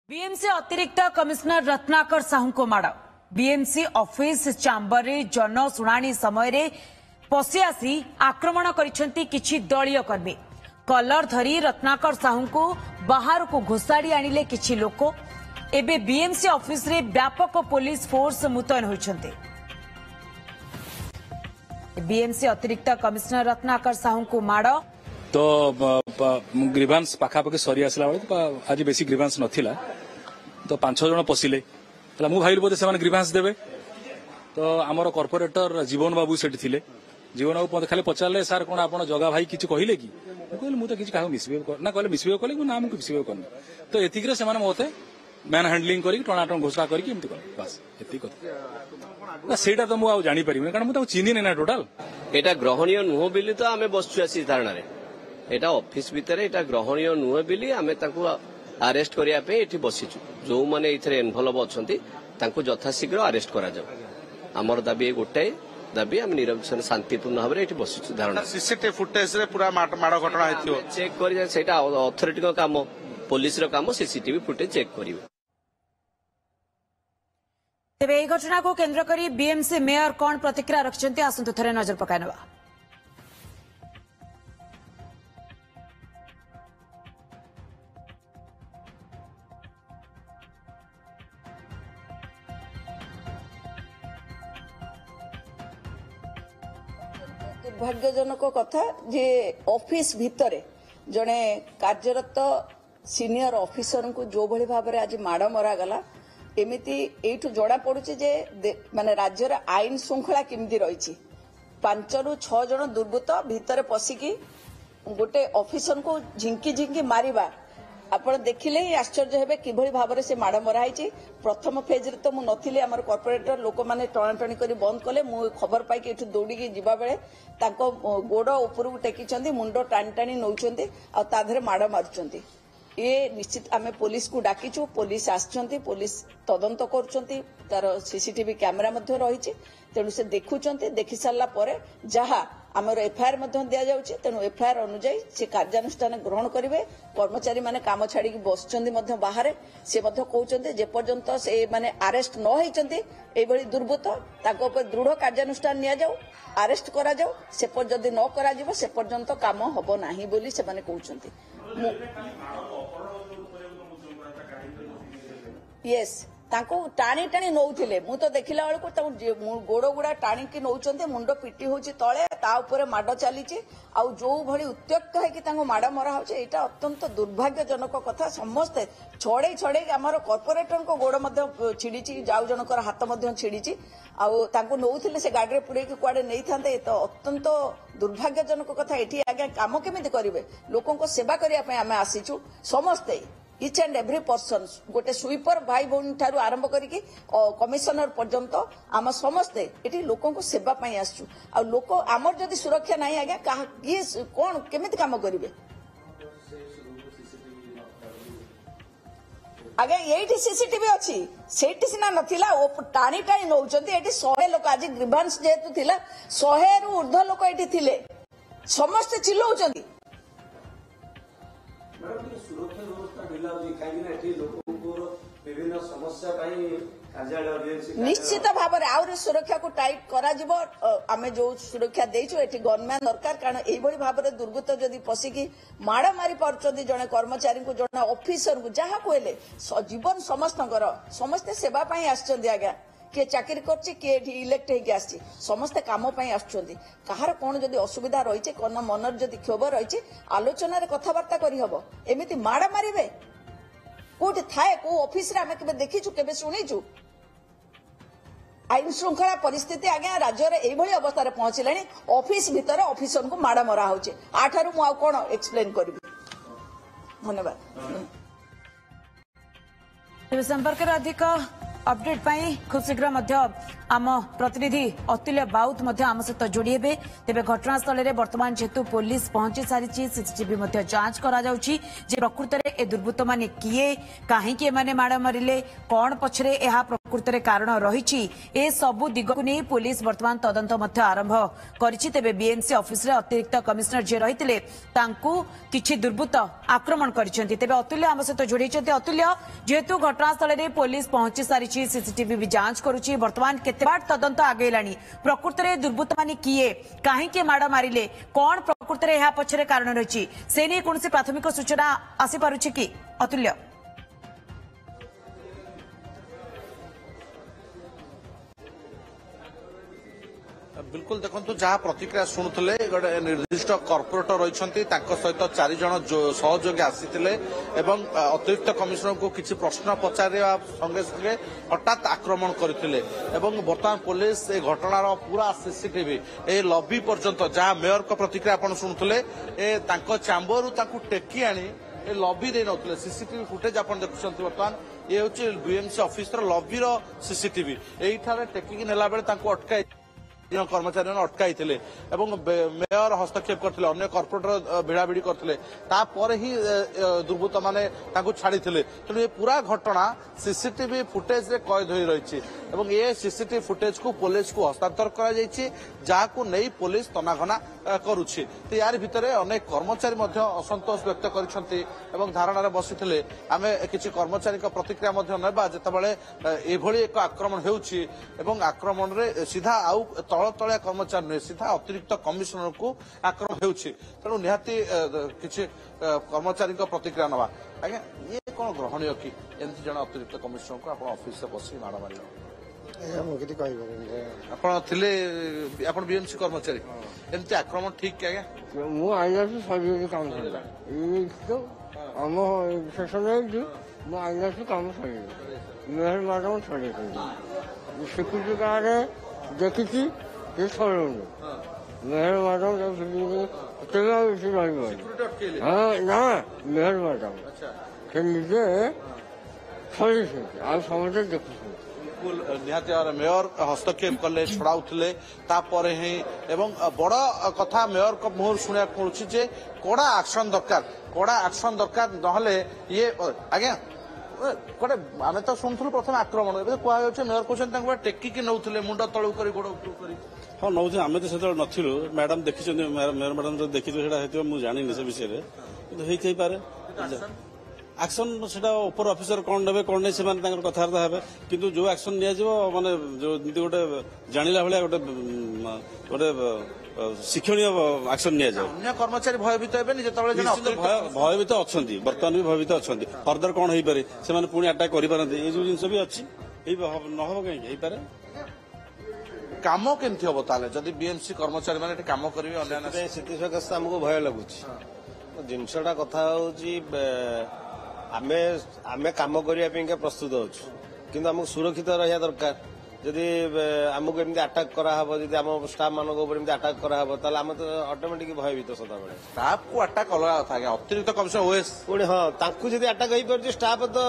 BMC अतिरिक्त commissioner Ratnakar Sahu को माड़ बीएमसी ऑफिस चैम्बर रे जनशुणाणी समय रे पशि आसी आक्रमण करिसेंती किछि दलीय कर्मी कलर धरी रत्नाकर साहू को बाहर को घोषाड़ी आनिले किछि लोक एबे बीएमसी ऑफिस रे व्यापक पुलिस फोर्स मुतयन होइछन्ते। बीएमसी अतिरिक्त कमिश्नर रत्नाकर साहू को माड़ तो ग्रीवांस पाखापाखि सरी आसला बेले आज बेसी ग्रीवांस नथिला तो 5-6 जन पशिले मु भाई बोधे से ग्रीवांस देवे तो आमर कॉर्पोरेटर जीवन बाबू सेठी थिले जीवन बाबू खाली पचारे सार कौन आप जगा भाई किसी कहले कि कहली मुझे किसी मिसबिहेव ना कहले मिसबिहेव कले ना मुझे मिसबिहेव करनी तो एतिक से मते मैन हैंडलिंग करके टणाटण घोषणा करके बस एति कथा सेटा तो मुझे जानी पारिबनि कारण मुझे चिन्हिनी ना टोटाल एटा ग्रहणीय नुह बिली तो आमे बसछु आसी धारणा रे एटा ऑफिस भितर एटा ग्रहणीय नुह बिली आमे ताकू अरेस्ट करिया पे एठी बसिछु जो माने इथरे इन्वॉल्व अछंती ताकू यथाशीघ्र अरेस्ट करा जाऊ हमर दाबी गोटाए दाबी आम निरंकुश शांतिपूर्ण भाव में बसिछु धारणा सीसीटीवी फुटेज रे पूरा माड़ घटना हेतियो चेक करि सेटा अथॉरिटी को काम पुलिस रो काम सीसीटीवी फुटेज चेक करिवे। तेबे एही घटना को केंद्र करी बीएमसी मेयर कौन प्रतिक्रिया रखिसेंती आसंतु थरे नजर पकाइनबा। दुर्भाग्यजनक कथा जे ऑफिस भितरे जड़े कार्यरत सीनियर ऑफिसर को जो भली भाव में आज माड़ मरा गला एमिति एठू जड़ा पड़ुछि जे माने राज्यर आईन श्रृंखला केमिति रही 5 ରୁ 6 जन दुर्बृत्त भितर पशिकी गोटे ऑफिसर को झिंकी झिंकी मारिबा आपण देखिले ही आश्चर्य हेबे किभली भाव में से माड़ मरा है। प्रथम फेज रे तो मु नथिले हमर कॉर्पोरेटर लोक माने टणाटणी करी बंद कले मु खबर पाई कि एठू दौड़ी जीवा बेले तांको गोड़ ऊपर टेकी मुंड टाणी टाणी नौचंती आ ता धरे माड़ मारुचंती ये निश्चित आमे पुलिस को डाकिचु पुलिस आछंती पुलिस तदंत करूचंती तार सीसीटीवी कैमरा मध्ये रहिछि तेणु से देखुचंती देखि सारला परे जहा आमर एफआईआर मध्ये दिया जाउछि तेणु एफआईआर अनुसार से कार्यानुष्ठान ग्रहण करिवे कर्मचारी माने काम छाड़ी बसचंती मध्ये बाहर से मध्ये कहउचंती जे पर्यंत से माने अरेस्ट न होइचंती एई भली दुर्बृत्त ताको ऊपर दृढ़ कार्यानुष्ठान निया जाउ अरेस्ट करा जाउ से पर जदी न करा जिवो से पर्यंत काम हबो नाही बोली से माने कहउचंती। यस तांको टाणी टाणी नौथिले मु तो देखिला बेलू गोड़ गुड़ा टाणी नौचंते मुंड पिटी होची तळे ता ऊपर माड चलीची आ जो भली उत्त्यक्त है कि तांको माड मरा होचे एटा अत्यंत दुर्भाग्यजनक कथा समस्ते छड़े छड़े आमर कॉर्पोरेटर को गोड़ मध्ये छिड़ीची जाउ जनकर हाथ मध्ये छिड़ीची आ तांको नौथिले से गाड़ी रे पुड़े कि कुआडे नै थांते तो अत्यंत दुर्भाग्यजनक कथा एठी आगे काम केमिति करिवे लोकों को सेवा करिया पे आमे आसीचु समस्ते इच एंड एव्री पर्सन गोटे स्वीपर भाई भौणी ठारू आरंभ करिकी कमिशनर पर्यंत आम समस्ते एटी लोकों को सेवा पाई आसु आ लोक आमर जदि सुरक्षा नहीं आज्ञा किए कौन केमिति काम करिवे आज्ञा ये सीसीटीवी अच्छी सेठी सिना नथिला टाणी टाणी नौचंती एटी 100 लोक आज ग्रीवांस जेतु थिला 100 रु ऊर्ध्व लोक एटी थिले समस्त चिल्लाउचंती निश्चित भाव में आउरी सुरक्षा को टाइट करा जिवो आमे जो सुरक्षा देइछु एठी गनमैन दरकार कारण एई भली भाव में दुर्बृत्त जदि पसिकी माड़ मारी पारचंदी जने कर्मचारी को जने ऑफिसर को जहा कोले जीवन समस्त सेवा पाई आछचंदी आज्ञा किए चाकरी करछि किए इलेक्ट होगी आछि समस्ते काम पाई आछुचंदी कहार कोन जदि असुविधा रहिছে कोन मनर जदि क्षोभ रहिছে आलोचना रे कथावार्ता करी हबो एमिति माड़ मारिबे कोठी थाए को ऑफिस रे आमे केबे देखिछु केबे सुनिछु आईन श्रृंखला परिस्थिति आज्ञा राज्य रे एई भली अवस्था रे पहुंचलानी ऑफिस भीतर ऑफिसर को माड़ मरा होचे आठारु मु आ कोन एक्सप्लेन करबी। धन्यवाद। संपर्क अधिक अपडेट पाई खूब शीघ्र आम प्रतिनिधि अतुल्य बाउत आम सहित जोड़ी हे तेज घटनास्थल में बर्तमान जेहेतु पुलिस पहुंची सारी सीसीटीवी जांच करा प्रकृत में ए दुर्बृत्त मैंने किए कहीं माड़ मारे कौन पछरे प्रकृतरे कारण रही ए सबु दिग को नहीं पुलिस वर्तमान तदंत मध्य आरंभ करिछि। तेबे बीएमसी ऑफिस रे अतिरिक्त कमिश्नर जे रहितिले तांकू किछि दुर्बृत्त आक्रमण करिसेंति। तेबे अतुल्य आम सहित जोड़िसेंति। अतुल्य जेहेतु घटनास्थल रे पुलिस पहुंची सारिछि, सीसीटीवी भी जांच करुछि, वर्तमान केते बाट तदंत आगेलानी, प्रकृतरे दुर्बृत्त माने किए काहे के माड़ मारिले, कोन प्रकृतरे एहा पछरे कारण रहिछि, से नै कोनसी प्राथमिक सूचना आसी पारुछि कि अतुल्य? बिल्कुल देखो जहाँ प्रतिक्रिया शुणुले गोटे निर्दिष्ट कॉर्पोरेटर रही सहित 4 जन सहयोगी आसी अतिरिक्त कमिश्नर को किसी प्रश्न पचारा संगे संगे हठात आक्रमण करते बर्तमान पुलिस ए घटनार पूरा सीसीटीवी ए लॉबी पर्यंत जहाँ मेयर को प्रतिक्रिया आप शुणुले चैम्बर टेकी आनी लॉबी दे नौले सीसीटीवी फुटेज आप देखुं बर्तमान ये हूँ बीएमसी ऑफिस लॉबी सीसीटीवी यही टेकिकी नेला बेले अटकाई कर्मचारी अटकाई मेयर हस्तक्षेप करते अन्य कॉर्पोरेटर भिड़ाभिड़ी करते ही दुर्बृत्त माने छाड़ी तेणु ये पूरा घटना सीसीटीवी फुटेज रे कैद हो रही ये सीसीटीवी फुटेज को पुलिस को हस्तांतर कर पुलिस तनाघना करुछि। तो यार भितर अनेक कर्मचारी असंतोष व्यक्त कर धारणा बसी आम किसी कर्मचारी प्रतिक्रिया ना जितेबाला एभली एक आक्रमण होक्रमण रे सीधा आउ तल तलिया कर्मचारी नुहे सीधा अतिरिक्त कमिश्नर को आक्रमण होछि। तेणु निहाती किसी कर्मचारी प्रतिक्रिया नवा आज्ञा ये कौन ग्रहणीय कि एमती जन अतिरिक्त कमिश्नर को आप ऑफिस से बस माड़ मार आप बीएमसी कर्मचारी एमती आक्रमण ठीक क्या काम काम मेहर मैडम सिक्यूरीटी गार्ड देखी मेहर मैडम हाँ ना मेहर मैडम से निजे समझे देखु निहाती मेयर हस्तक्षेप कले छड़ाऊले ही बड़ कथा मेयर को मुहर शुणा पड़ुछि कड़ा एक्शन दरकार नहले ये आज्ञा कड़े आम तो शुणुलु प्रथम आक्रमण कहु मेयर कहते टेकिकी नौले मुंड तलू कर गोड़ उपरू कर हाँ नौ आम तो से नथिलु मैडम देखी मेयर मैडम जो देखी मुझे जानी से विषय पारे एक्शन से ऊपर ऑफिसर कौन ने कौन नहीं से कथबार्ता हे कि जो एक्शन माने जो गोटे जाना भाया गोटे गोटे शिक्षणीय एक्शन नि कर्मचारी भयभीत भयभीत अच्छा बर्तमान भी भयभीत अच्छा फर्दर कौन हो पारे से पुणी अटाक कर ये जो जिन भी अच्छी नहब कहीं पारे काम केमती हम ताले जदि बीएमसी कर्मचारी मैंने काम करेंगे से आमको भय लगुच जिनसा कथा आमे काम करने प्रस्तुत होचु किंतु आमको सुरक्षित रहा दरकार जदि आमको एमती अटाक कराहब जदि आम स्टाफ मान अटाक कराहब ताले आम तो ऑटोमेटिक भयभीत सदाबेले स्टाफ को अटाक अलग कथा अतिरिक्त कमिश्नर ओएस पुणी हाँ तांकु जदि अटाक हो पारे स्टाफ तो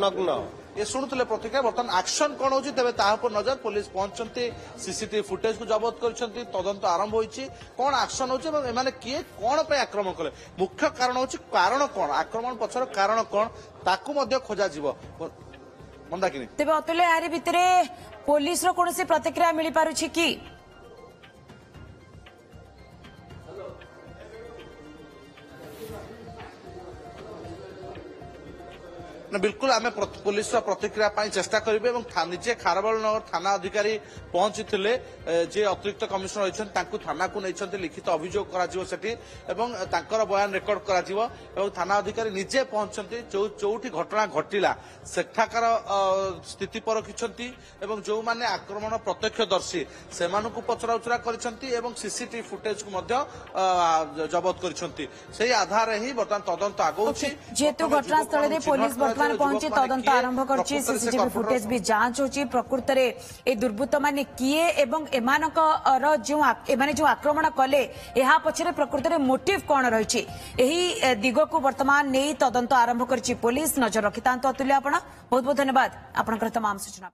नग्न ये शुणुले प्रतिक्रिया बर्तमान एक्शन कौन होची तेबे ताहा पर नजर पुलिस पहुंचती सीसीटीवी फुटेज को जबत करछंती तदंत आरंभ होईची कौन एक्शन होची एवं एमाने किए कौन पे आक्रमण कले मुख्य कारण होची कारण कौन आक्रमण पछर कारण कौन ताकू मध्य खोजा जीव मंदाकिनी तेबे अतुल्य यारी भितरे पुलिस रो कोनसी प्रतिक्रिया मिली पारुछि कि बिल्कुल आम पुलिस प्रतिक्रिया चेष्टा करेंगे निजे खारबल नगर थाना अधिकारी पहुंची जे अतिरिक्त कमिश्नर रही थाना को नहीं लिखित अभियोग कर बयान रेकर्ड कर थाना अधिकारी निजे पहुंचती जो घटना घटिला सेठाकार स्थिति परखिंट जो मैंने आक्रमण प्रत्यक्षदर्शी से पचरा उचरा कर सीसीटीवी फुटेज को जबत कर आधार ही बर्तमान तदंत आगो जेहेतु घटनास्थल में पुलिस वर्तमान पहुंची तदंत आरंभ करछि सीसीटीवी फुटेज भी जांच होछि प्रकृत रे ए दुर्बृत्त माने किए एवं एमानकर जो आक्रमण कले एहा पछरे प्रकृत रे मोटिव कोन रहिछि एही दिग को वर्तमान नै तदंत आरंभ करछि पुलिस नजर रखितांत अतुल्य आपण बहुत बहुत धन्यवाद आपनकर तमाम सूचना।